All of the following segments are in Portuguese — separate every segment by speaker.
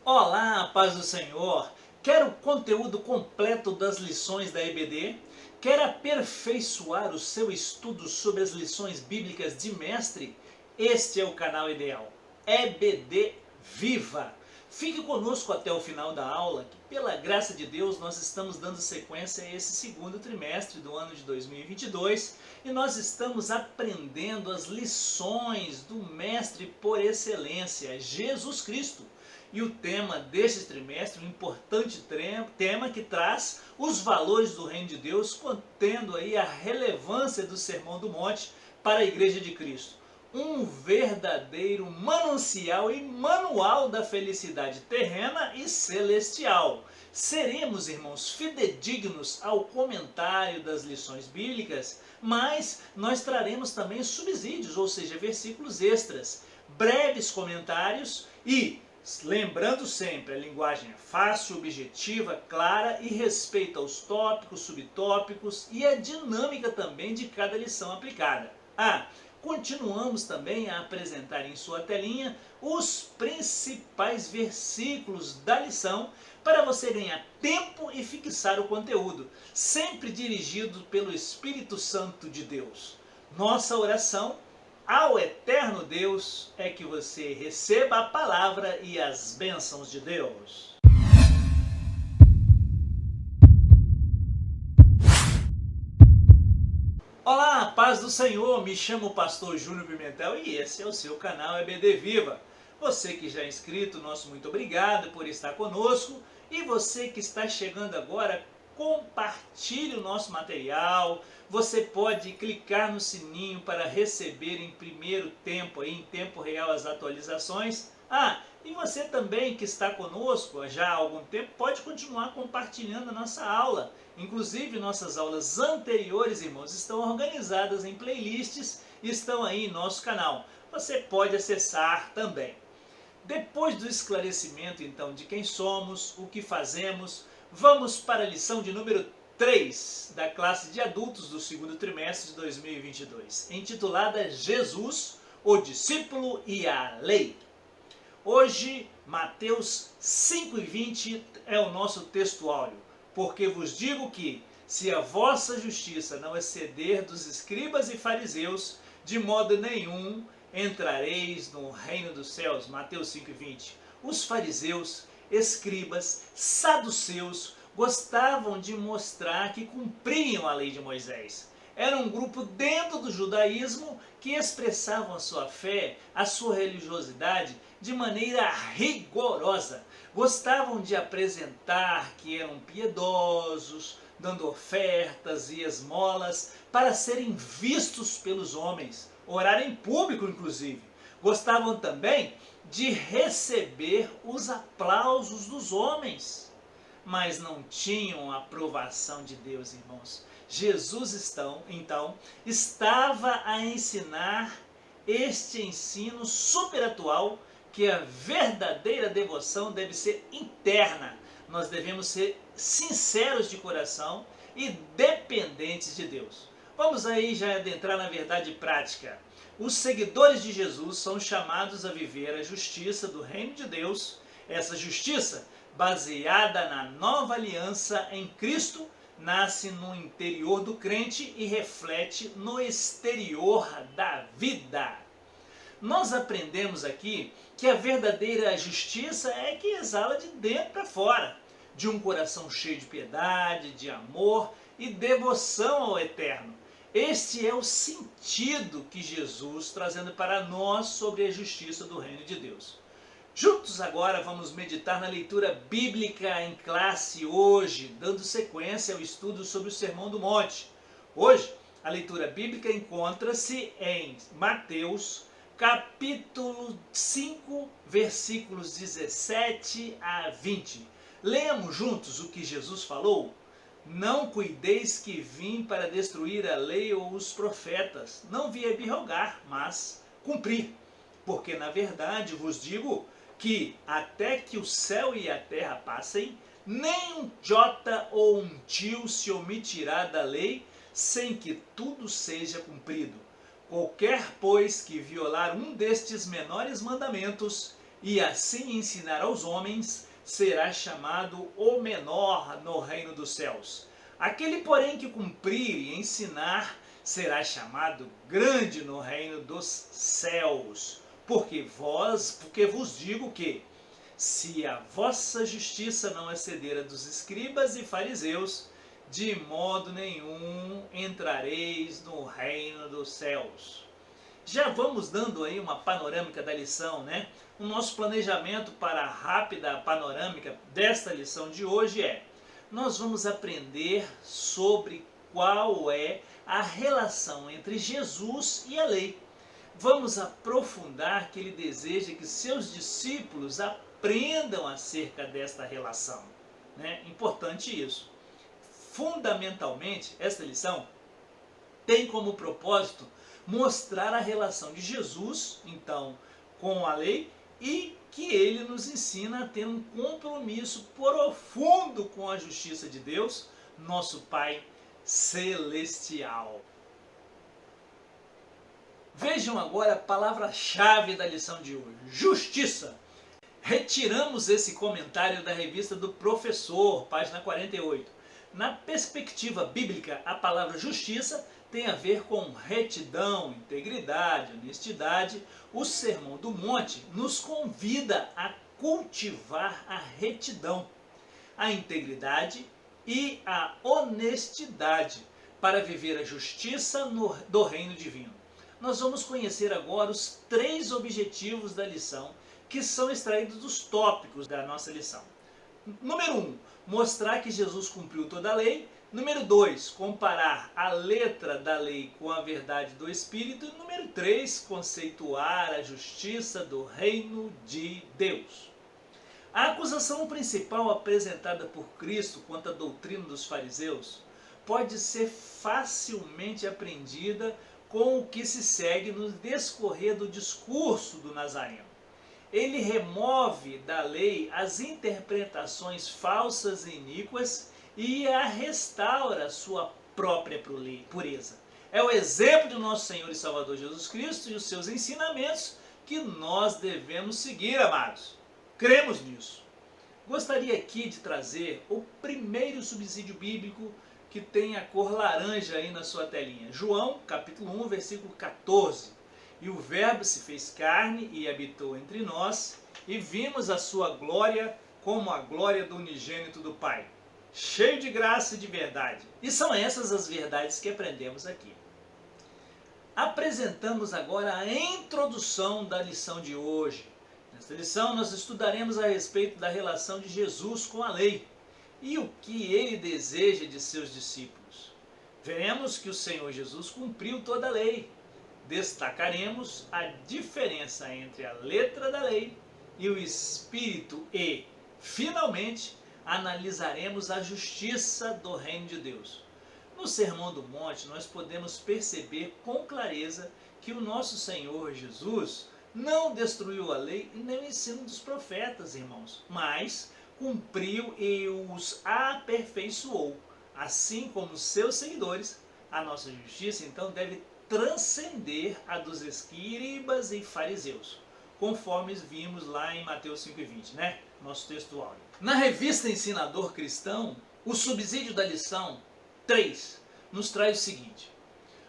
Speaker 1: Olá, paz do Senhor! Quer o conteúdo completo das lições da EBD? Quer aperfeiçoar o seu estudo sobre as lições bíblicas de mestre? Este é o canal ideal. EBD Viva! Fique conosco até o final da aula, que pela graça de Deus nós estamos dando sequência a esse segundo trimestre do ano de 2022 e nós estamos aprendendo as lições do mestre por excelência, Jesus Cristo. E o tema deste trimestre, um importante tema que traz os valores do Reino de Deus, contendo aí a relevância do Sermão do Monte para a Igreja de Cristo. Um verdadeiro manancial e manual da felicidade terrena e celestial. Seremos, irmãos, fidedignos ao comentário das lições bíblicas, mas nós traremos também subsídios, ou seja, versículos extras, breves comentários e lembrando sempre, a linguagem é fácil, objetiva, clara e respeita os tópicos, subtópicos e a dinâmica também de cada lição aplicada. Continuamos também a apresentar em sua telinha os principais versículos da lição para você ganhar tempo e fixar o conteúdo, sempre dirigido pelo Espírito Santo de Deus. Nossa oração ao eterno Deus é que você receba a palavra e as bênçãos de Deus. Olá, paz do Senhor, me chamo Pastor Júnior Pimentel e esse é o seu canal EBD Viva. Você que já é inscrito, nosso muito obrigado por estar conosco, e você que está chegando agora, compartilhe o nosso material. Você pode clicar no sininho para receber em primeiro tempo, em tempo real, as atualizações. E você também que está conosco já há algum tempo pode continuar compartilhando a nossa aula. Inclusive nossas aulas anteriores, irmãos, estão organizadas em playlists e estão aí em nosso canal. Você pode acessar também. Depois do esclarecimento então de quem somos, o que fazemos, vamos para a lição de número 3 da classe de adultos do segundo trimestre de 2022, intitulada Jesus, o discípulo e a lei. Hoje, Mateus 5:20 é o nosso texto áureo. Porque vos digo que, se a vossa justiça não exceder dos escribas e fariseus, de modo nenhum entrareis no reino dos céus. Mateus 5:20. Os fariseus, escribas, saduceus gostavam de mostrar que cumpriam a lei de Moisés. Era um grupo dentro do judaísmo que expressavam a sua fé, a sua religiosidade de maneira rigorosa. Gostavam de apresentar que eram piedosos, dando ofertas e esmolas para serem vistos pelos homens, orar em público inclusive. Gostavam também de receber os aplausos dos homens, mas não tinham a aprovação de Deus, irmãos. Jesus então estava a ensinar este ensino super atual, que a verdadeira devoção deve ser interna. Nós devemos ser sinceros de coração e dependentes de Deus. Vamos aí já adentrar na verdade prática. Os seguidores de Jesus são chamados a viver a justiça do reino de Deus. Essa justiça, baseada na nova aliança em Cristo, nasce no interior do crente e reflete no exterior da vida. Nós aprendemos aqui que a verdadeira justiça é que exala de dentro para fora, de um coração cheio de piedade, de amor e devoção ao eterno. Este é o sentido que Jesus trazendo para nós sobre a justiça do reino de Deus. Juntos agora vamos meditar na leitura bíblica em classe hoje, dando sequência ao estudo sobre o Sermão do Monte. Hoje, a leitura bíblica encontra-se em Mateus, capítulo 5, versículos 17 a 20. Leamos juntos o que Jesus falou? Não cuideis que vim para destruir a lei ou os profetas. Não vim abrogar, mas cumprir. Porque na verdade vos digo que até que o céu e a terra passem, nem um jota ou um tio se omitirá da lei, sem que tudo seja cumprido. Qualquer, pois, que violar um destes menores mandamentos, e assim ensinar aos homens, será chamado o menor no reino dos céus. Aquele, porém, que cumprir e ensinar, será chamado grande no reino dos céus. Porque vos digo que, se a vossa justiça não exceder a dos escribas e fariseus, de modo nenhum entrareis no reino dos céus. Já vamos dando aí uma panorâmica da lição, né? O nosso planejamento para a rápida panorâmica desta lição de hoje é: nós vamos aprender sobre qual é a relação entre Jesus e a lei. Vamos aprofundar que ele deseja que seus discípulos aprendam acerca desta relação, né? Importante isso. Fundamentalmente, esta lição tem como propósito mostrar a relação de Jesus, então, com a lei, e que ele nos ensina a ter um compromisso profundo com a justiça de Deus, nosso Pai Celestial. Vejam agora a palavra-chave da lição de hoje: justiça. Retiramos esse comentário da revista do Professor, página 48. Na perspectiva bíblica, a palavra justiça tem a ver com retidão, integridade, honestidade. O Sermão do Monte nos convida a cultivar a retidão, a integridade e a honestidade para viver a justiça do reino divino. Nós vamos conhecer agora os 3 objetivos da lição, que são extraídos dos tópicos da nossa lição. Número 1, mostrar que Jesus cumpriu toda a lei. Número 2, comparar a letra da lei com a verdade do Espírito. E número 3, conceituar a justiça do reino de Deus. A acusação principal apresentada por Cristo quanto à doutrina dos fariseus pode ser facilmente apreendida com o que se segue no descorrer do discurso do Nazareno. Ele remove da lei as interpretações falsas e iníquas e a restaura sua própria pureza. É o exemplo do nosso Senhor e Salvador Jesus Cristo e os seus ensinamentos que nós devemos seguir, amados. Cremos nisso. Gostaria aqui de trazer o primeiro subsídio bíblico que tem a cor laranja aí na sua telinha. João, capítulo 1, versículo 14. E o Verbo se fez carne e habitou entre nós, e vimos a sua glória como a glória do unigênito do Pai, cheio de graça e de verdade. E são essas as verdades que aprendemos aqui. Apresentamos agora a introdução da lição de hoje. Nesta lição nós estudaremos a respeito da relação de Jesus com a lei e o que ele deseja de seus discípulos. Veremos que o Senhor Jesus cumpriu toda a lei. Destacaremos a diferença entre a letra da lei e o espírito e, finalmente, analisaremos a justiça do reino de Deus. No Sermão do Monte, nós podemos perceber com clareza que o nosso Senhor Jesus não destruiu a lei e nem o ensino dos profetas, irmãos, mas cumpriu e os aperfeiçoou. Assim como seus seguidores, a nossa justiça, então, deve transcender a dos escribas e fariseus, conforme vimos lá em Mateus 5,20, né? Nosso texto áureo. Na revista Ensinador Cristão, o subsídio da lição 3 nos traz o seguinte: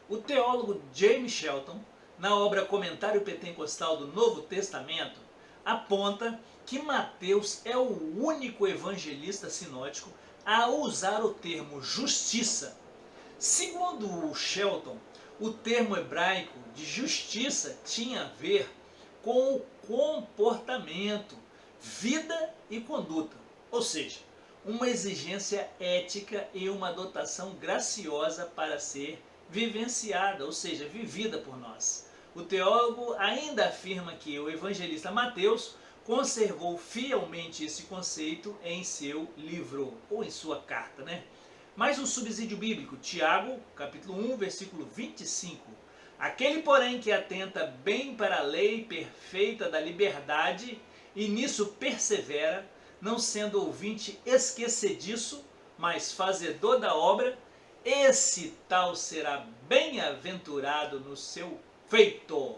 Speaker 1: o teólogo James Shelton, na obra Comentário Pentecostal do Novo Testamento, aponta que Mateus é o único evangelista sinótico a usar o termo justiça. Segundo Shelton, o termo hebraico de justiça tinha a ver com o comportamento, vida e conduta, ou seja, uma exigência ética e uma dotação graciosa para ser vivenciada, ou seja, vivida por nós. O teólogo ainda afirma que o evangelista Mateus conservou fielmente esse conceito em seu livro, ou em sua carta, né? Mais um subsídio bíblico, Tiago, capítulo 1, versículo 25. Aquele, porém, que atenta bem para a lei perfeita da liberdade e nisso persevera, não sendo ouvinte esquecediço, mas fazedor da obra, esse tal será bem-aventurado no seu feito.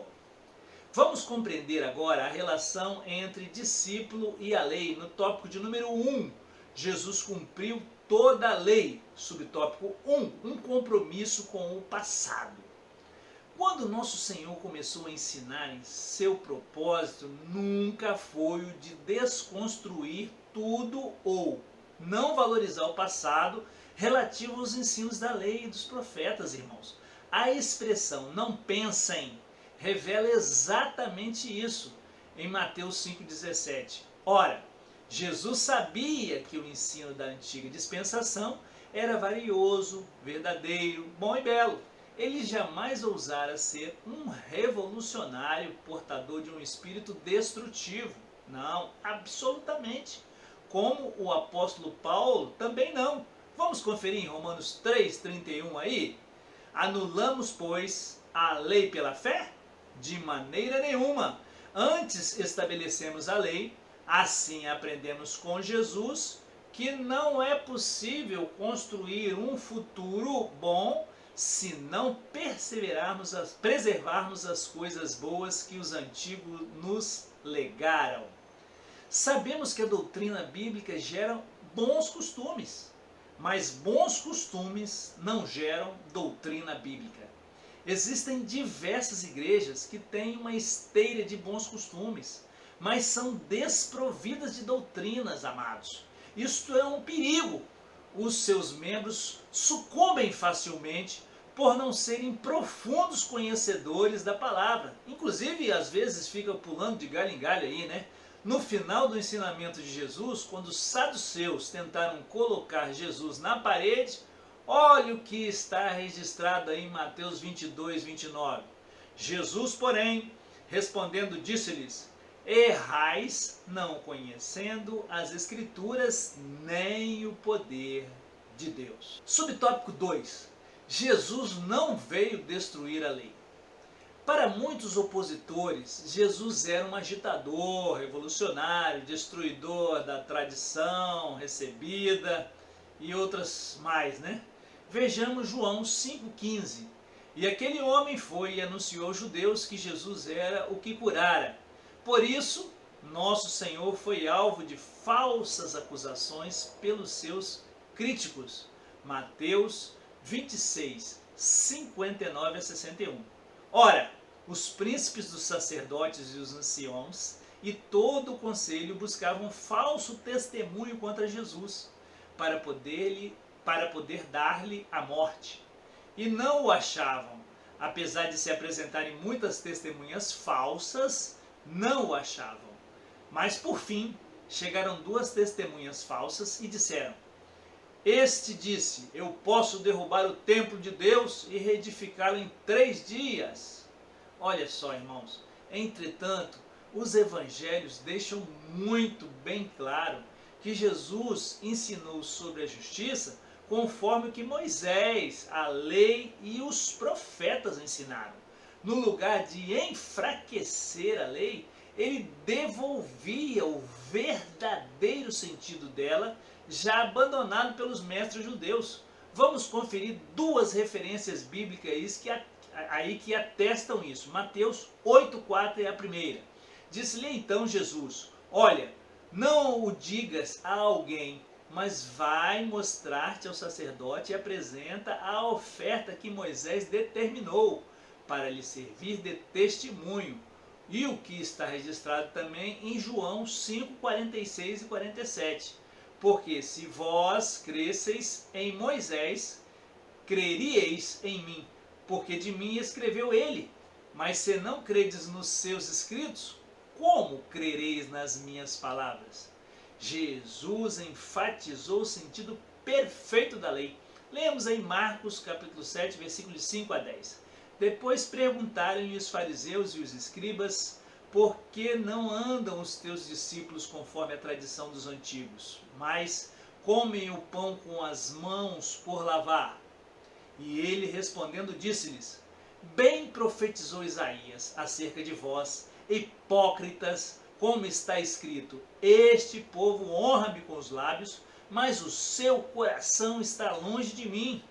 Speaker 1: Vamos compreender agora a relação entre discípulo e a lei no tópico de número 1. Jesus cumpriu toda a lei. Subtópico 1. Um compromisso com o passado. Quando nosso Senhor começou a ensinar, seu propósito nunca foi o de desconstruir tudo ou não valorizar o passado relativo aos ensinos da lei e dos profetas, irmãos. A expressão não pensem revela exatamente isso em Mateus 5,17. Ora, Jesus sabia que o ensino da antiga dispensação era valioso, verdadeiro, bom e belo. Ele jamais ousara ser um revolucionário portador de um espírito destrutivo. Não, absolutamente. Como o apóstolo Paulo também não. Vamos conferir em Romanos 3,31 aí? Anulamos, pois, a lei pela fé? De maneira nenhuma. Antes estabelecemos a lei, assim aprendemos com Jesus que não é possível construir um futuro bom se não preservarmos as coisas boas que os antigos nos legaram. Sabemos que a doutrina bíblica gera bons costumes, mas bons costumes não geram doutrina bíblica. Existem diversas igrejas que têm uma esteira de bons costumes, mas são desprovidas de doutrinas, amados. Isto é um perigo. Os seus membros sucumbem facilmente por não serem profundos conhecedores da palavra. Inclusive, às vezes, ficam pulando de galho em galho aí, né? No final do ensinamento de Jesus, quando os saduceus tentaram colocar Jesus na parede, olha o que está registrado aí em Mateus 22:29. Jesus, porém, respondendo, disse-lhes: errais, não conhecendo as Escrituras nem o poder de Deus. Subtópico 2. Jesus não veio destruir a lei. Para muitos opositores, Jesus era um agitador, revolucionário, destruidor da tradição recebida e outras mais, né? Vejamos João 5,15. E aquele homem foi e anunciou aos judeus que Jesus era o que curara. Por isso, nosso Senhor foi alvo de falsas acusações pelos seus críticos. Mateus 26, 59 a 61. Ora, os príncipes dos sacerdotes e os anciãos e todo o conselho buscavam falso testemunho contra Jesus, para poder dar-lhe a morte. E não o achavam. Apesar de se apresentarem muitas testemunhas falsas, não o achavam. Mas por fim, chegaram duas testemunhas falsas e disseram: este disse, eu posso derrubar o templo de Deus e reedificá-lo em 3 dias. Olha só, irmãos, entretanto, os evangelhos deixam muito bem claro que Jesus ensinou sobre a justiça conforme o que Moisés, a lei e os profetas ensinaram. No lugar de enfraquecer a lei, ele devolvia o verdadeiro sentido dela, já abandonado pelos mestres judeus. Vamos conferir duas referências bíblicas que atestam isso. Mateus 8,4 é a primeira. Disse-lhe então Jesus: olha, não o digas a alguém, mas vai mostrar-te ao sacerdote e apresenta a oferta que Moisés determinou para lhe servir de testemunho. E o que está registrado também em João 5, 46 e 47. Porque se vós cresceis em Moisés, creríeis em mim, porque de mim escreveu ele. Mas se não credes nos seus escritos, como crereis nas minhas palavras? Jesus enfatizou o sentido perfeito da lei. Lemos em Marcos capítulo 7, versículos 5 a 10. Depois perguntaram-lhe os fariseus e os escribas: por que não andam os teus discípulos conforme a tradição dos antigos, mas comem o pão com as mãos por lavar? E ele respondendo disse-lhes: bem profetizou Isaías acerca de vós, hipócritas, como está escrito: este povo honra-me com os lábios, mas o seu coração está longe de mim.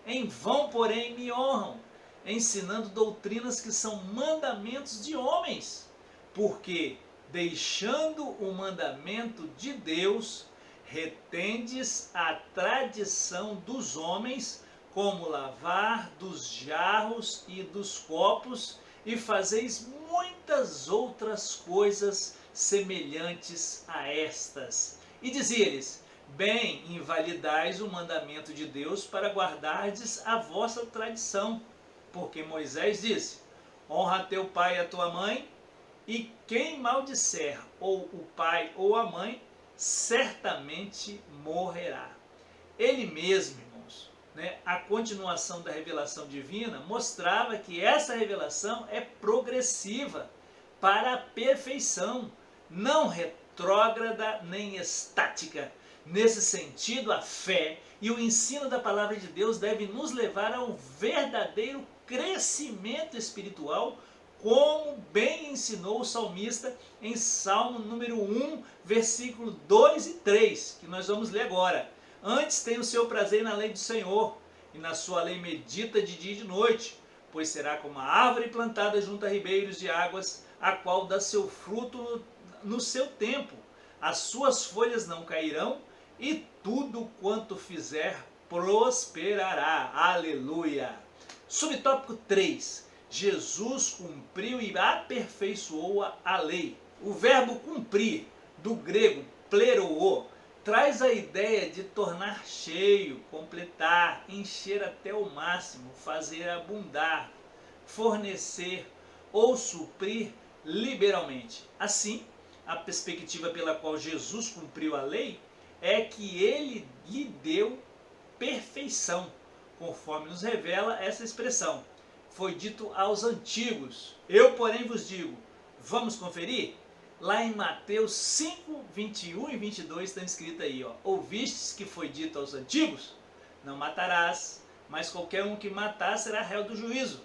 Speaker 1: Em vão, porém, me honram, ensinando doutrinas que são mandamentos de homens, porque, deixando o mandamento de Deus, retendes a tradição dos homens, como lavar dos jarros e dos copos, e fazeis muitas outras coisas semelhantes a estas. E dizia-lhes: bem, invalidais o mandamento de Deus para guardardes a vossa tradição. Porque Moisés disse: honra teu pai e a tua mãe, e quem maldisser ou o pai ou a mãe, certamente morrerá. Ele mesmo, irmãos, a continuação da revelação divina mostrava que essa revelação é progressiva para a perfeição, não retrógrada nem estática. Nesse sentido, a fé e o ensino da palavra de Deus devem nos levar a um verdadeiro crescimento espiritual, como bem ensinou o salmista em Salmo número 1, versículo 2 e 3, que nós vamos ler agora. Antes tem o seu prazer na lei do Senhor, e na sua lei medita de dia e de noite, pois será como a árvore plantada junto a ribeiros de águas, a qual dá seu fruto no seu tempo. As suas folhas não cairão, e tudo quanto fizer prosperará. Aleluia! Subtópico 3. Jesus cumpriu e aperfeiçoou a lei. O verbo cumprir, do grego pleroo, traz a ideia de tornar cheio, completar, encher até o máximo, fazer abundar, fornecer ou suprir liberalmente. Assim, a perspectiva pela qual Jesus cumpriu a lei é que ele lhe deu perfeição, conforme nos revela essa expressão. Foi dito aos antigos: eu, porém, vos digo. Vamos conferir? Lá em Mateus 5, 21 e 22 está escrito aí, ouvistes que foi dito aos antigos? Não matarás, mas qualquer um que matar será réu do juízo.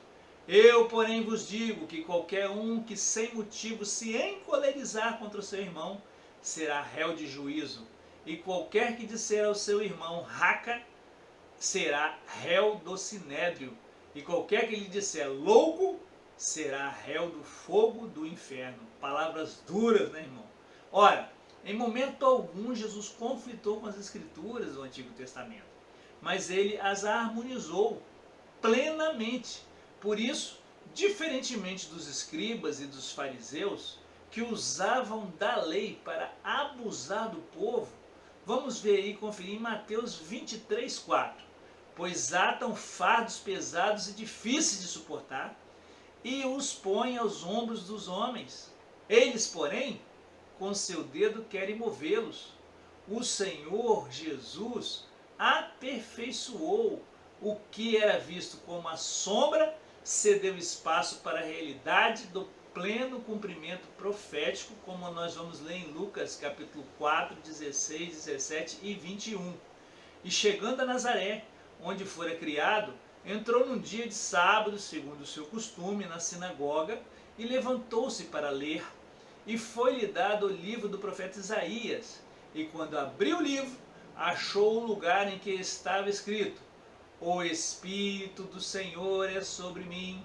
Speaker 1: Eu, porém, vos digo que qualquer um que sem motivo se encolerizar contra o seu irmão será réu de juízo. E qualquer que disser ao seu irmão raca será réu do sinédrio. E qualquer que lhe disser louco será réu do fogo do inferno. Palavras duras, né, irmão? Ora, em momento algum Jesus conflitou com as escrituras do Antigo Testamento, mas ele as harmonizou plenamente. Por isso, diferentemente dos escribas e dos fariseus, que usavam da lei para abusar do povo, vamos ver aí, conferir em Mateus 23, 4. Pois atam fardos pesados e difíceis de suportar, e os põem aos ombros dos homens. Eles, porém, com seu dedo querem movê-los. O Senhor Jesus aperfeiçoou o que era visto como a sombra, cedeu espaço para a realidade do pleno cumprimento profético, como nós vamos ler em Lucas capítulo 4, 16, 17 e 21. E chegando a Nazaré, onde fora criado, entrou num dia de sábado, segundo o seu costume, na sinagoga, e levantou-se para ler. E foi-lhe dado o livro do profeta Isaías. E quando abriu o livro, achou o lugar em que estava escrito: o Espírito do Senhor é sobre mim,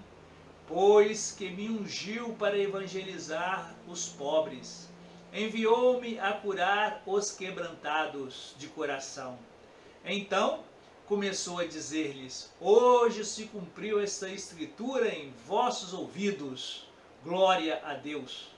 Speaker 1: pois que me ungiu para evangelizar os pobres. Enviou-me a curar os quebrantados de coração. Então começou a dizer-lhes: hoje se cumpriu esta escritura em vossos ouvidos. Glória a Deus.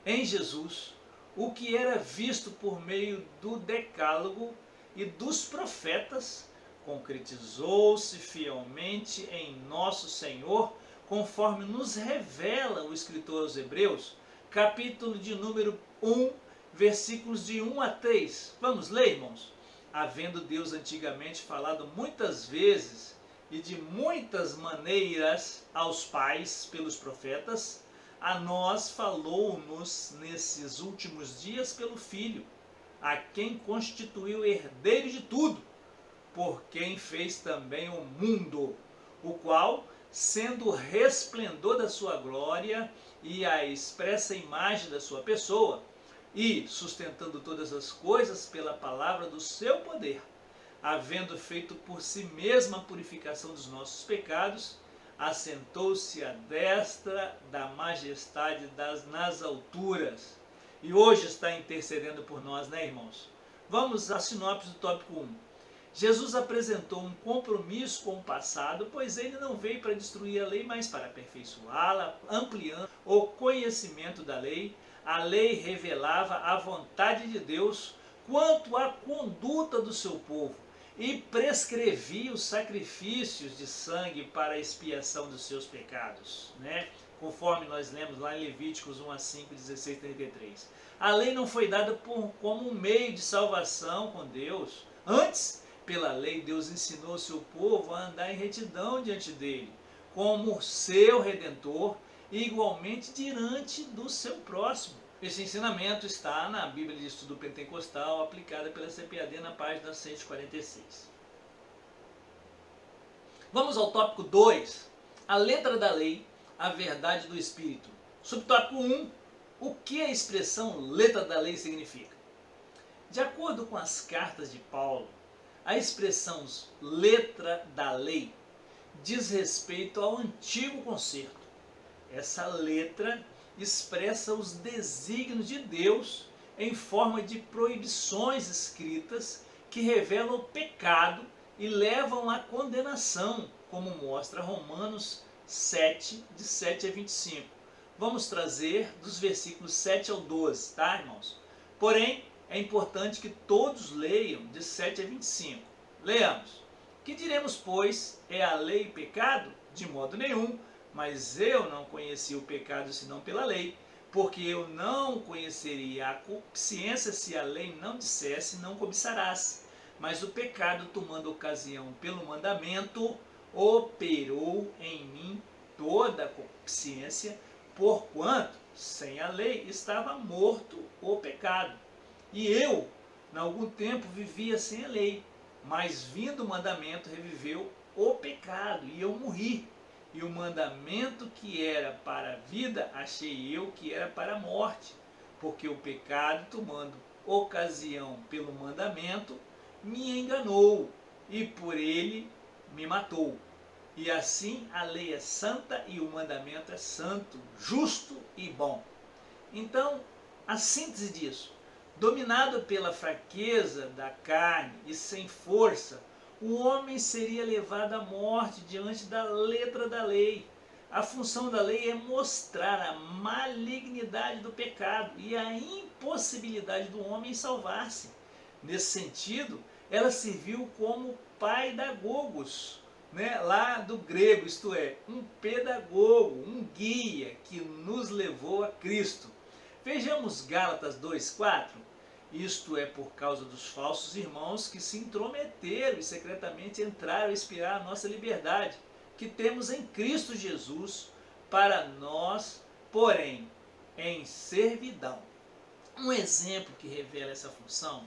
Speaker 1: Em Jesus, o que era visto por meio do decálogo e dos profetas concretizou-se fielmente em nosso Senhor, conforme nos revela o escritor aos Hebreus, capítulo de número 1, versículos de 1 a 3. Vamos ler, irmãos? Havendo Deus antigamente falado muitas vezes e de muitas maneiras aos pais pelos profetas, a nós falou-nos nesses últimos dias pelo Filho, a quem constituiu herdeiro de tudo, por quem fez também o mundo, o qual, sendo o resplendor da sua glória e a expressa imagem da sua pessoa, e sustentando todas as coisas pela palavra do seu poder, havendo feito por si mesma a purificação dos nossos pecados, assentou-se à destra da majestade nas alturas. E hoje está intercedendo por nós, né, irmãos? Vamos à sinopse do tópico 1. Jesus apresentou um compromisso com o passado, pois ele não veio para destruir a lei, mas para aperfeiçoá-la, ampliando o conhecimento da lei. A lei revelava a vontade de Deus quanto à conduta do seu povo e prescrevia os sacrifícios de sangue para a expiação dos seus pecados, né? Conforme nós lemos lá em Levíticos 1 a 5, 16, 33. A lei não foi dada como um meio de salvação com Deus. Antes, pela lei, Deus ensinou o seu povo a andar em retidão diante dele, como seu Redentor, e igualmente diante do seu próximo. Esse ensinamento está na Bíblia de Estudo Pentecostal, aplicada pela CPAD na página 146. Vamos ao tópico 2, a letra da lei, a verdade do Espírito. Subtópico 1, o que a expressão letra da lei significa? De acordo com as cartas de Paulo, a expressão letra da lei diz respeito ao antigo concerto. Essa letra expressa os desígnios de Deus em forma de proibições escritas que revelam o pecado e levam à condenação, como mostra Romanos 7, de 7 a 25. Vamos trazer dos versículos 7 ao 12, tá, irmãos? Porém, é importante que todos leiam de 7 a 25. Leamos. Que diremos, pois, é a lei pecado? De modo nenhum, mas eu não conheci o pecado senão pela lei, porque eu não conheceria a consciência se a lei não dissesse não cobiçarás. Mas o pecado, tomando ocasião pelo mandamento, operou em mim toda a consciência, porquanto sem a lei estava morto o pecado. E eu, em algum tempo, vivia sem a lei, mas vindo o mandamento, reviveu o pecado, e eu morri. E o mandamento que era para a vida, achei eu que era para a morte, porque o pecado, tomando ocasião pelo mandamento, me enganou, e por ele me matou. E assim a lei é santa e o mandamento é santo, justo e bom. Então, a síntese disso: dominado pela fraqueza da carne e sem força, o homem seria levado à morte diante da letra da lei. A função da lei é mostrar a malignidade do pecado e a impossibilidade do homem salvar-se. Nesse sentido, ela serviu como paidagogos, né, lá do grego, isto é, um pedagogo, um guia que nos levou a Cristo. Vejamos Gálatas 2,4. Isto é por causa dos falsos irmãos que se intrometeram e secretamente entraram a espiar a nossa liberdade, que temos em Cristo Jesus, para nós, porém, em servidão. Um exemplo que revela essa função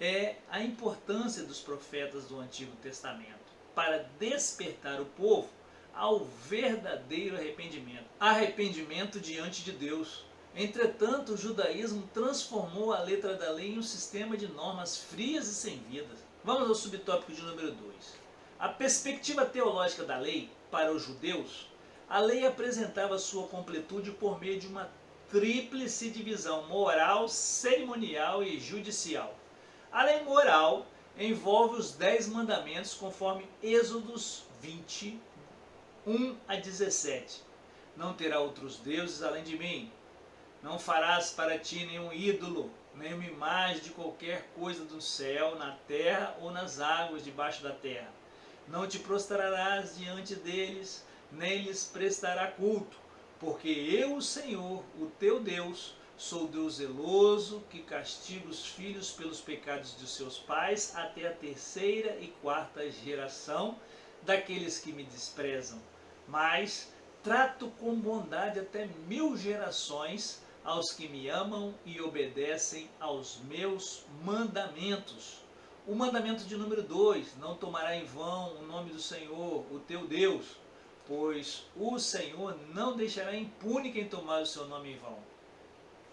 Speaker 1: é a importância dos profetas do Antigo Testamento para despertar o povo ao verdadeiro arrependimento. Arrependimento diante de Deus. Entretanto, o judaísmo transformou a letra da lei em um sistema de normas frias e sem vida. Vamos ao subtópico de número 2. A perspectiva teológica da lei para os judeus, a lei apresentava sua completude por meio de uma tríplice divisão moral, cerimonial e judicial. A lei moral envolve os 10 mandamentos conforme Êxodos 20, 1 a 17. Não terá outros deuses além de mim. Não farás para ti nenhum ídolo, nenhuma imagem de qualquer coisa do céu, na terra ou nas águas debaixo da terra. Não te prostrarás diante deles, nem lhes prestará culto, porque eu, o Senhor, o teu Deus, sou Deus zeloso, que castiga os filhos pelos pecados de seus pais até a 3ª e 4ª geração daqueles que me desprezam. Mas trato com bondade até 1000 gerações aos que me amam e obedecem aos meus mandamentos. O mandamento de número 2, não tomará em vão o nome do Senhor, o teu Deus, pois o Senhor não deixará impune quem tomar o seu nome em vão.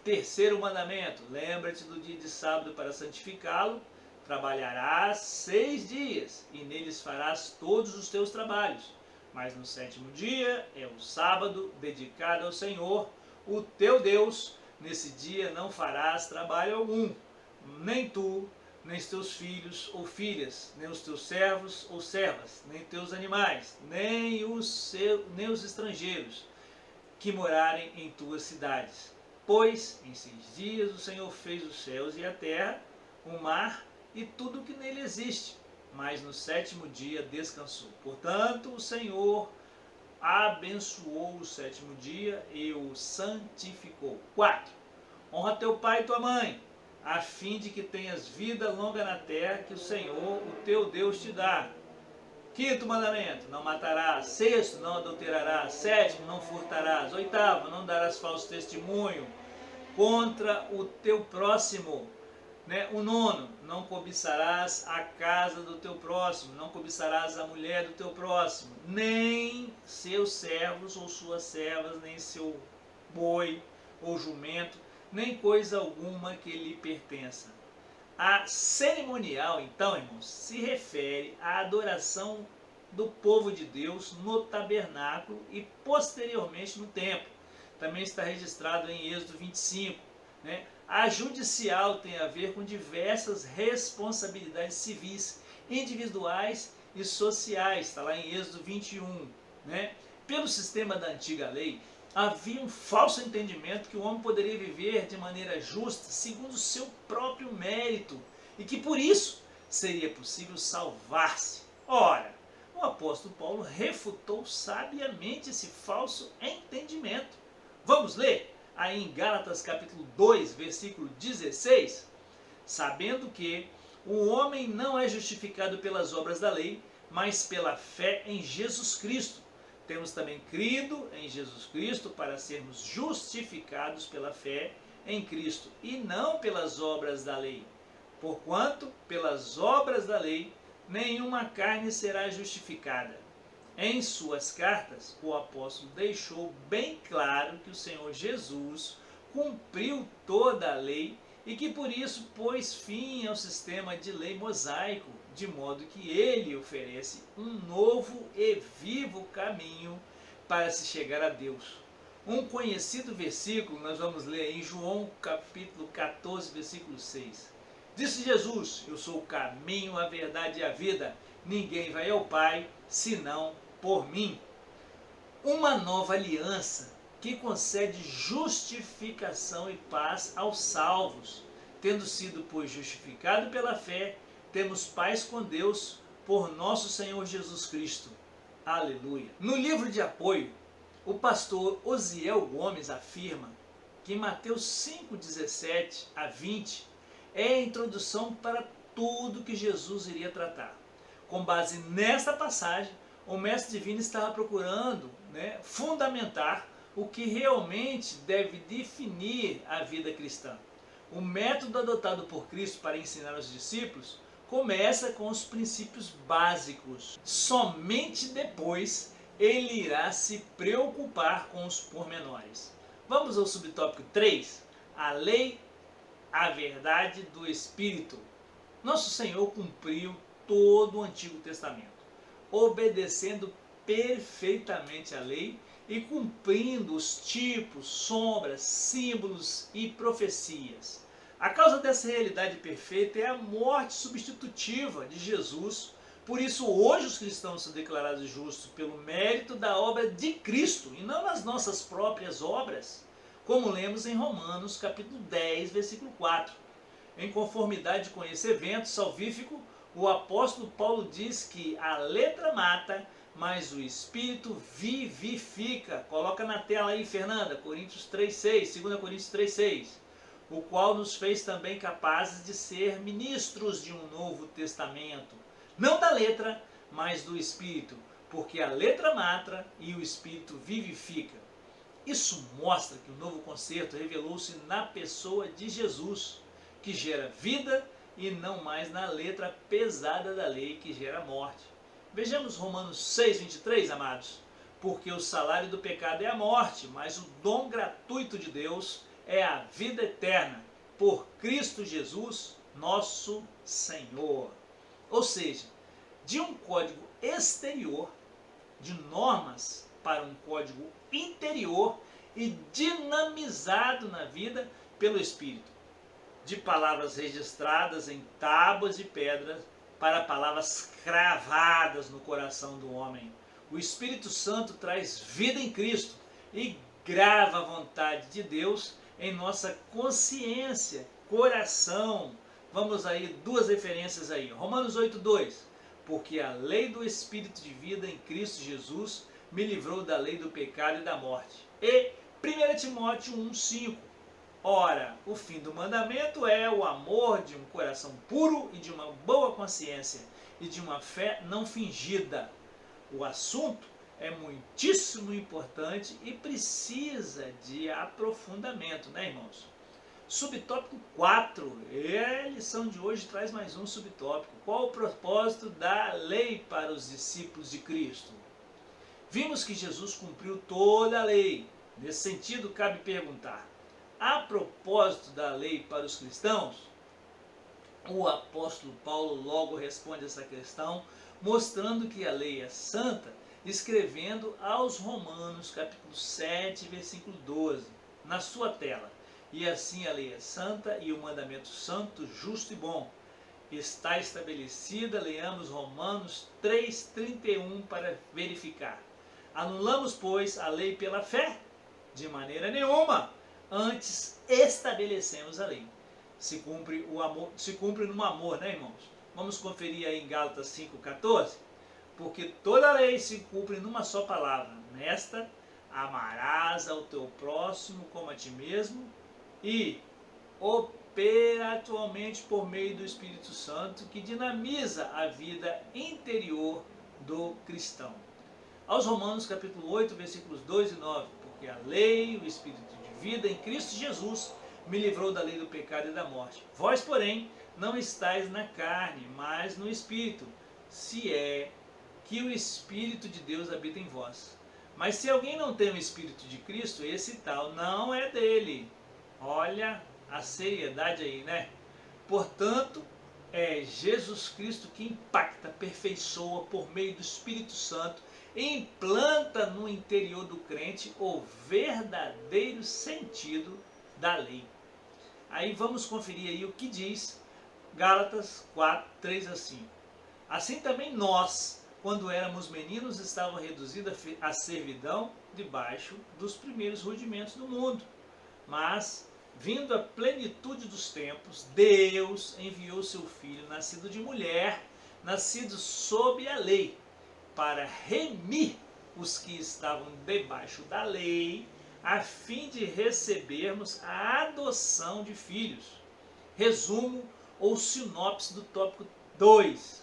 Speaker 1: 3º mandamento, lembra-te do dia de sábado para santificá-lo, trabalharás 6 dias, e neles farás todos os teus trabalhos. Mas no sétimo dia é o sábado dedicado ao Senhor, o teu Deus. Nesse dia não farás trabalho algum, nem tu, nem os teus filhos ou filhas, nem os teus servos ou servas, nem teus animais, nem os estrangeiros que morarem em tuas cidades. Pois em 6 dias o Senhor fez os céus e a terra, o mar e tudo que nele existe, mas no sétimo dia descansou. Portanto, o Senhor abençoou o sétimo dia e o santificou. 4. Honra teu pai e tua mãe, a fim de que tenhas vida longa na terra que o Senhor, o teu Deus, te dá. 5º mandamento, não matarás. 6º, não adulterarás. 7º, não furtarás. 8º, não darás falso testemunho contra o teu próximo. O 9º, não cobiçarás a casa do teu próximo, não cobiçarás a mulher do teu próximo, nem seus servos ou suas servas, nem seu boi ou jumento, nem coisa alguma que lhe pertença. A cerimonial, então, irmãos, se refere à adoração do povo de Deus no tabernáculo e posteriormente no templo. Também está registrado em Êxodo 25. A judicial tem a ver com diversas responsabilidades civis, individuais e sociais, está lá em Êxodo 21. Pelo sistema da antiga lei, havia um falso entendimento que o homem poderia viver de maneira justa, segundo o seu próprio mérito, e que por isso seria possível salvar-se. Ora, o apóstolo Paulo refutou sabiamente esse falso entendimento. Vamos ler aí em Gálatas capítulo 2, versículo 16. Sabendo que o homem não é justificado pelas obras da lei, mas pela fé em Jesus Cristo. Temos também crido em Jesus Cristo para sermos justificados pela fé em Cristo e não pelas obras da lei. Porquanto, pelas obras da lei, nenhuma carne será justificada. Em suas cartas, o apóstolo deixou bem claro que o Senhor Jesus cumpriu toda a lei e que por isso pôs fim ao sistema de lei mosaico, de modo que ele oferece um novo e vivo caminho para se chegar a Deus. Um conhecido versículo nós vamos ler em João capítulo 14, versículo 6. Disse Jesus: eu sou o caminho, a verdade e a vida. Ninguém vai ao Pai senão por mim. Uma nova aliança que concede justificação e paz aos salvos. Tendo sido, pois, justificado pela fé, temos paz com Deus por nosso Senhor Jesus Cristo. Aleluia. No livro de apoio, o pastor Osiel Gomes afirma que Mateus 5:17 a 20 é a introdução para tudo que Jesus iria tratar. Com base nesta passagem, o mestre divino estava procurando fundamentar o que realmente deve definir a vida cristã. O método adotado por Cristo para ensinar aos discípulos começa com os princípios básicos. Somente depois ele irá se preocupar com os pormenores. Vamos ao subtópico 3, a lei, a verdade do Espírito. Nosso Senhor cumpriu todo o Antigo Testamento, obedecendo perfeitamente a lei e cumprindo os tipos, sombras, símbolos e profecias. A causa dessa realidade perfeita é a morte substitutiva de Jesus. Por isso hoje os cristãos são declarados justos pelo mérito da obra de Cristo e não nas nossas próprias obras, como lemos em Romanos capítulo 10, versículo 4. Em conformidade com esse evento salvífico, o apóstolo Paulo diz que a letra mata, mas o Espírito vivifica. Coloca na tela aí, Fernanda, Coríntios 3,6, 2 Coríntios 3,6. O qual nos fez também capazes de ser ministros de um novo testamento. Não da letra, mas do Espírito, porque a letra mata e o Espírito vivifica. Isso mostra que o novo concerto revelou-se na pessoa de Jesus, que gera vida, e não mais na letra pesada da lei que gera morte. Vejamos Romanos 6:23, amados. Porque o salário do pecado é a morte, mas o dom gratuito de Deus é a vida eterna, por Cristo Jesus, nosso Senhor. Ou seja, de um código exterior de normas para um código interior e dinamizado na vida pelo Espírito, de palavras registradas em tábuas de pedra para palavras cravadas no coração do homem. O Espírito Santo traz vida em Cristo e grava a vontade de Deus em nossa consciência, coração. Vamos aí, duas referências aí. Romanos 8:2. Porque a lei do Espírito de vida em Cristo Jesus me livrou da lei do pecado e da morte. E 1 Timóteo 1:5. Ora, o fim do mandamento é o amor de um coração puro e de uma boa consciência e de uma fé não fingida. O assunto é muitíssimo importante e precisa de aprofundamento, né, irmãos? Subtópico 4, e a lição de hoje traz mais um subtópico. Qual o propósito da lei para os discípulos de Cristo? Vimos que Jesus cumpriu toda a lei. Nesse sentido, cabe perguntar: a propósito da lei para os cristãos? O apóstolo Paulo logo responde essa questão, mostrando que a lei é santa, escrevendo aos Romanos, capítulo 7, versículo 12, na sua tela. E assim a lei é santa e o mandamento santo, justo e bom. Está estabelecida, leamos Romanos 3,31 para verificar. Anulamos, pois, a lei pela fé? De maneira nenhuma. Antes estabelecemos a lei. Se cumpre no amor, né, irmãos? Vamos conferir aí em Gálatas 5,14. Porque toda a lei se cumpre numa só palavra. Nesta, amarás ao teu próximo como a ti mesmo, e opera atualmente por meio do Espírito Santo, que dinamiza a vida interior do cristão. Aos Romanos capítulo 8, versículos 2 e 9. Porque a lei, o Espírito de vida em Cristo Jesus, me livrou da lei do pecado e da morte. Vós, porém, não estáis na carne, mas no Espírito, se é que o Espírito de Deus habita em vós. Mas se alguém não tem o Espírito de Cristo, esse tal não é dele. Olha a seriedade aí, né? Portanto, é Jesus Cristo que impacta, aperfeiçoa por meio do Espírito Santo e implanta no interior do crente o verdadeiro sentido da lei. Aí vamos conferir aí o que diz Gálatas 4, 3 a 5. Assim também nós, quando éramos meninos, estávamos reduzidos à servidão debaixo dos primeiros rudimentos do mundo. Mas, vindo a plenitude dos tempos, Deus enviou seu Filho, nascido de mulher, nascido sob a lei, para remir os que estavam debaixo da lei, a fim de recebermos a adoção de filhos. Resumo ou sinopse do tópico 2.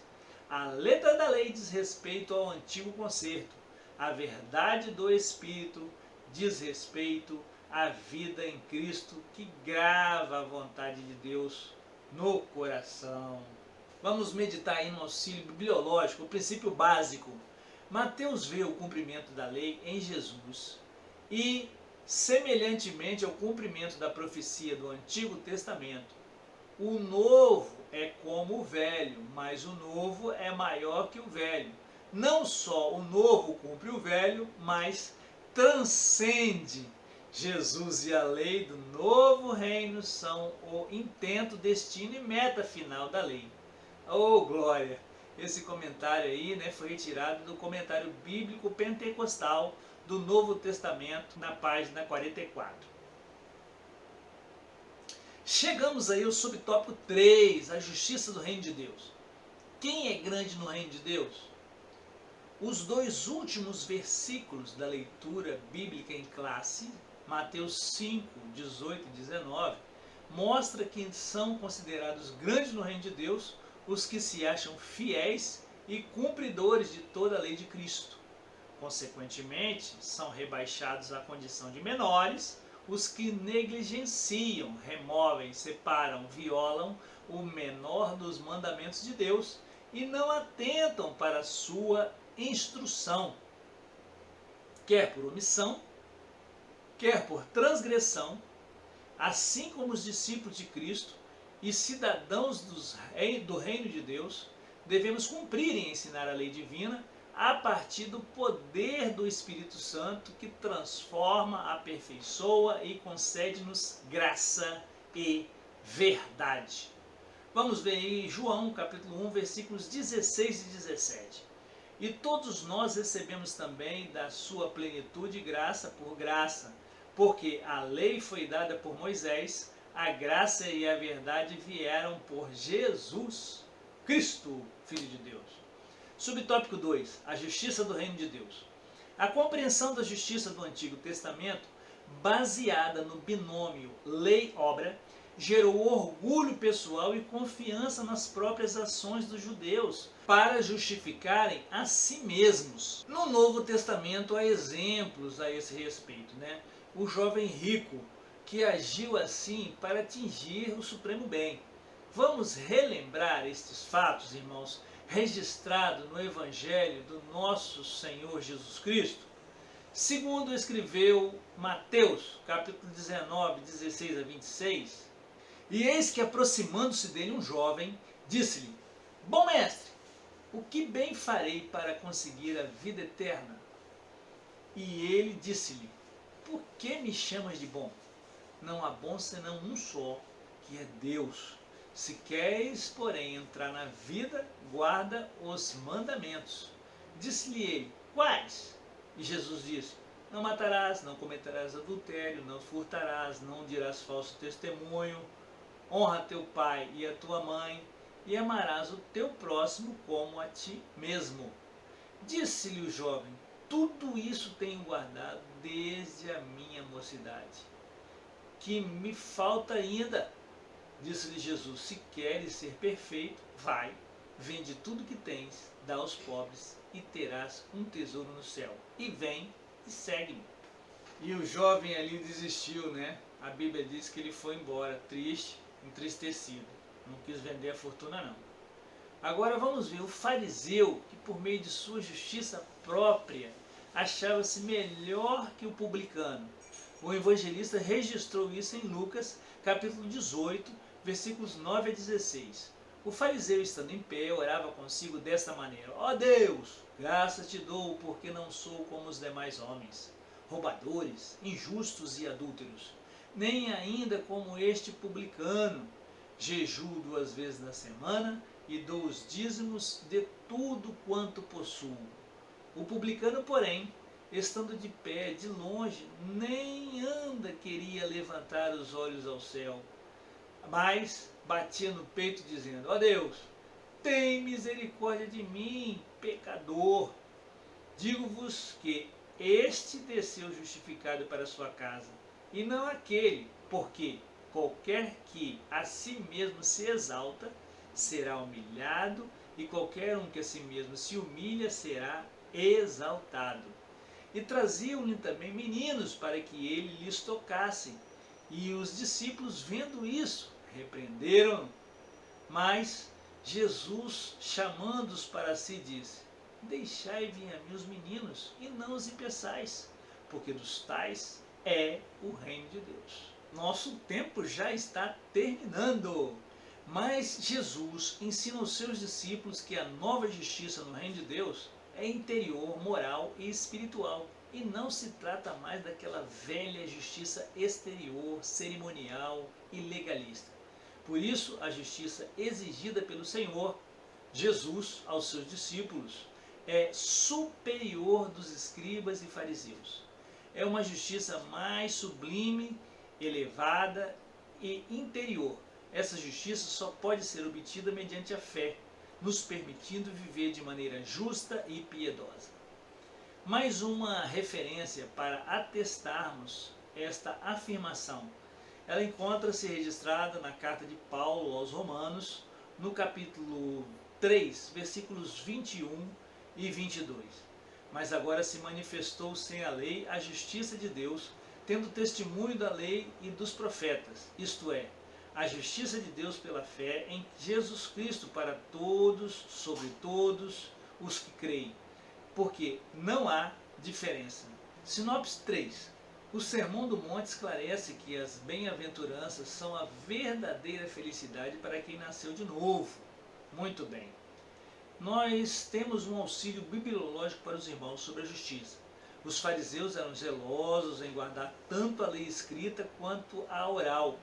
Speaker 1: A letra da lei diz respeito ao antigo concerto. A verdade do Espírito diz respeito à vida em Cristo, que grava a vontade de Deus no coração. Vamos meditar aí no auxílio bibliológico, o princípio básico. Mateus vê o cumprimento da lei em Jesus e, semelhantemente ao cumprimento da profecia do Antigo Testamento, o novo é como o velho, mas o novo é maior que o velho. Não só o novo cumpre o velho, mas transcende. Jesus e a lei do novo reino são o intento, destino e meta final da lei. Oh, glória! Esse comentário aí, né, foi retirado do comentário bíblico pentecostal do Novo Testamento, na página 44. Chegamos aí ao subtópico 3, a justiça do reino de Deus. Quem é grande no reino de Deus? Os dois últimos versículos da leitura bíblica em classe, Mateus 5, 18 e 19, mostra que são considerados grandes no reino de Deus os que se acham fiéis e cumpridores de toda a lei de Cristo. Consequentemente, são rebaixados à condição de menores os que negligenciam, removem, separam, violam o menor dos mandamentos de Deus e não atentam para a sua instrução, quer por omissão, quer por transgressão, assim como os discípulos de Cristo e cidadãos do reino de Deus, devemos cumprir e ensinar a lei divina a partir do poder do Espírito Santo que transforma, aperfeiçoa e concede-nos graça e verdade. Vamos ver aí João capítulo 1, versículos 16 e 17. E todos nós recebemos também da sua plenitude graça por graça, porque a lei foi dada por Moisés, a graça e a verdade vieram por Jesus Cristo, Filho de Deus. Subtópico 2. A justiça do reino de Deus. A compreensão da justiça do Antigo Testamento, baseada no binômio lei-obra, gerou orgulho pessoal e confiança nas próprias ações dos judeus para justificarem a si mesmos. No Novo Testamento há exemplos a esse respeito, né? O jovem rico que agiu assim para atingir o supremo bem. Vamos relembrar estes fatos, irmãos, registrados no Evangelho do nosso Senhor Jesus Cristo? Segundo escreveu Mateus, capítulo 19, 16 a 26, e eis que aproximando-se dele um jovem, disse-lhe: Bom mestre, o que bem farei para conseguir a vida eterna? E ele disse-lhe: Por que me chamas de bom? Não há bom senão um só, que é Deus. Se queres, porém, entrar na vida, guarda os mandamentos. Disse-lhe ele: Quais? E Jesus disse: Não matarás, não cometerás adultério, não furtarás, não dirás falso testemunho, honra teu pai e a tua mãe, e amarás o teu próximo como a ti mesmo. Disse-lhe o jovem: Tudo isso tenho guardado desde a minha mocidade. Que me falta ainda? Disse-lhe Jesus: Se queres ser perfeito, vai, vende tudo que tens, dá aos pobres, e terás um tesouro no céu. E vem e segue-me. E o jovem ali desistiu, né? A Bíblia diz que ele foi embora, triste, entristecido. Não quis vender a fortuna, não. Agora vamos ver o fariseu, que por meio de sua justiça própria achava-se melhor que o publicano. O evangelista registrou isso em Lucas, capítulo 18, versículos 9 a 16. O fariseu, estando em pé, orava consigo desta maneira: Ó Deus, graças te dou, porque não sou como os demais homens, roubadores, injustos e adúlteros, nem ainda como este publicano. Jejuo 2 vezes na semana e dou os dízimos de tudo quanto possuo. O publicano, porém, estando de pé, de longe, nem anda queria levantar os olhos ao céu, mas batia no peito dizendo: Ó Deus, tem misericórdia de mim, pecador. Digo-vos que este desceu justificado para sua casa, e não aquele, porque qualquer que a si mesmo se exalta será humilhado, e qualquer um que a si mesmo se humilha será exaltado. E traziam-lhe também meninos para que ele lhes tocasse. E os discípulos, vendo isso, repreenderam. Mas Jesus, chamando-os para si, disse: Deixai vir a mim os meninos, e não os impeçais, porque dos tais é o reino de Deus. Nosso tempo já está terminando. Mas Jesus ensina aos seus discípulos que a nova justiça no reino de Deus é interior, moral e espiritual, e não se trata mais daquela velha justiça exterior, cerimonial e legalista. Por isso, a justiça exigida pelo Senhor Jesus aos seus discípulos é superior dos escribas e fariseus. É uma justiça mais sublime, elevada e interior. Essa justiça só pode ser obtida mediante a fé, nos permitindo viver de maneira justa e piedosa. Mais uma referência para atestarmos esta afirmação. Ela encontra-se registrada na carta de Paulo aos Romanos, no capítulo 3, versículos 21 e 22. Mas agora se manifestou sem a lei a justiça de Deus, tendo testemunho da lei e dos profetas, isto é, a justiça de Deus pela fé em Jesus Cristo para todos, sobre todos os que creem, porque não há diferença. Sinopse 3. O Sermão do Monte esclarece que as bem-aventuranças são a verdadeira felicidade para quem nasceu de novo. Muito bem. nós temos um auxílio bibliológico para os irmãos sobre a justiça. Os fariseus eram zelosos em guardar tanto a lei escrita quanto a oral.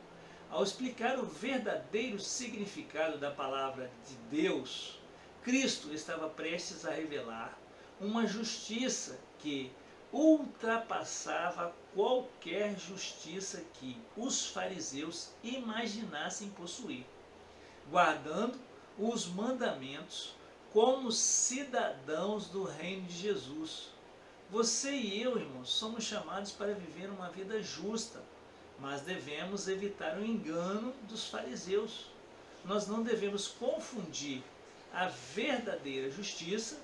Speaker 1: Ao explicar o verdadeiro significado da palavra de Deus, Cristo estava prestes a revelar uma justiça que ultrapassava qualquer justiça que os fariseus imaginassem possuir, guardando os mandamentos como cidadãos do reino de Jesus. Você e eu, irmãos, somos chamados para viver uma vida justa, mas devemos evitar o engano dos fariseus. Nós não devemos confundir a verdadeira justiça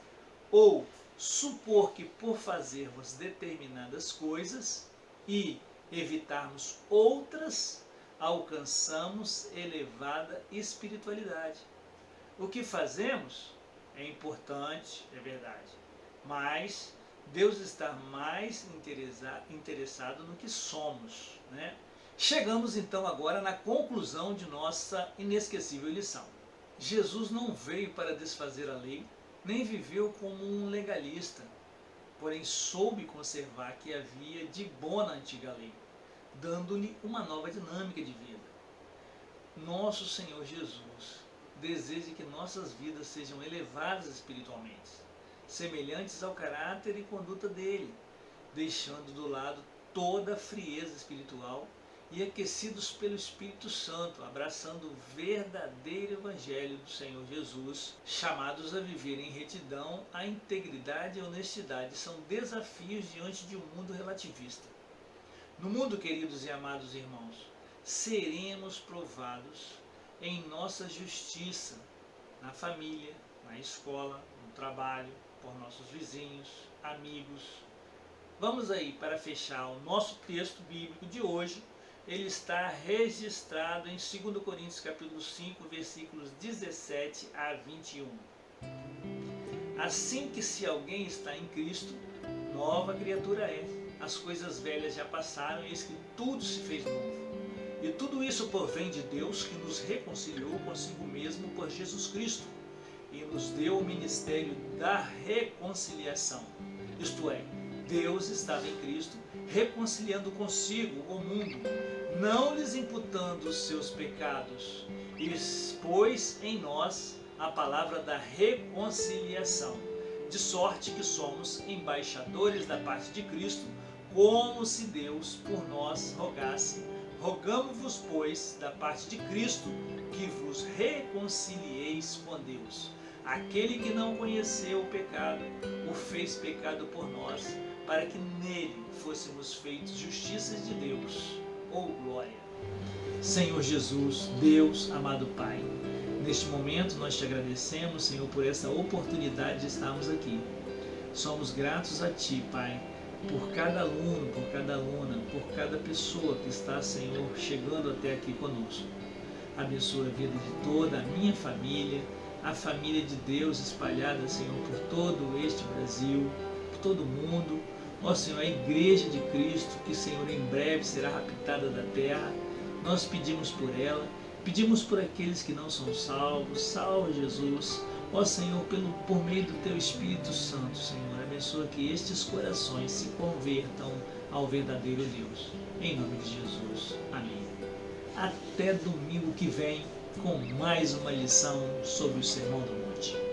Speaker 1: ou supor que por fazermos determinadas coisas e evitarmos outras, alcançamos elevada espiritualidade. O que fazemos é importante, é verdade, mas Deus está mais interessado no que somos, né? Chegamos então agora na conclusão de nossa inesquecível lição. Jesus não veio para desfazer a lei, nem viveu como um legalista, porém soube conservar o que havia de bom na antiga lei, dando-lhe uma nova dinâmica de vida. Nosso Senhor Jesus deseja que nossas vidas sejam elevadas espiritualmente, semelhantes ao caráter e conduta dele, deixando do lado toda a frieza espiritual e aquecidos pelo Espírito Santo, abraçando o verdadeiro Evangelho do Senhor Jesus, chamados a viver em retidão, a integridade e a honestidade são desafios diante de um mundo relativista. No mundo, queridos e amados irmãos, seremos provados em nossa justiça, na família, na escola, no trabalho, por nossos vizinhos, amigos. Vamos aí para fechar o nosso texto bíblico de hoje. Ele está registrado em 2 Coríntios capítulo 5, versículos 17 a 21. Assim que se alguém está em Cristo, nova criatura é. As coisas velhas já passaram, eis que tudo se fez novo. E tudo isso provém de Deus, que nos reconciliou consigo mesmo por Jesus Cristo e nos deu o ministério da reconciliação. Isto é, Deus estava em Cristo reconciliando consigo o mundo, não lhes imputando os seus pecados, e pôs em nós a palavra da reconciliação, de sorte que somos embaixadores da parte de Cristo, como se Deus por nós rogasse. Rogamo-vos, pois, da parte de Cristo, que vos reconcilieis com Deus. Aquele que não conheceu o pecado, o fez pecado por nós, para que nele fôssemos feitos justiças de Deus. Oh, glória! Senhor Jesus, Deus, amado Pai, neste momento nós te agradecemos, Senhor, por essa oportunidade de estarmos aqui. Somos gratos a Ti, Pai, por cada aluno, por cada aluna, por cada pessoa que está, Senhor, chegando até aqui conosco. Abençoa a vida de toda a minha família, a família de Deus espalhada, Senhor, por todo este Brasil, por todo o mundo. Ó Senhor, a Igreja de Cristo, que, Senhor, em breve será raptada da terra, nós pedimos por ela, pedimos por aqueles que não são salvos. Salva, Jesus. Ó Senhor, por meio do Teu Espírito Santo, Senhor, abençoa que estes corações se convertam ao verdadeiro Deus. Em nome de Jesus. Amém. Até domingo que vem com mais uma lição sobre o Sermão do Monte.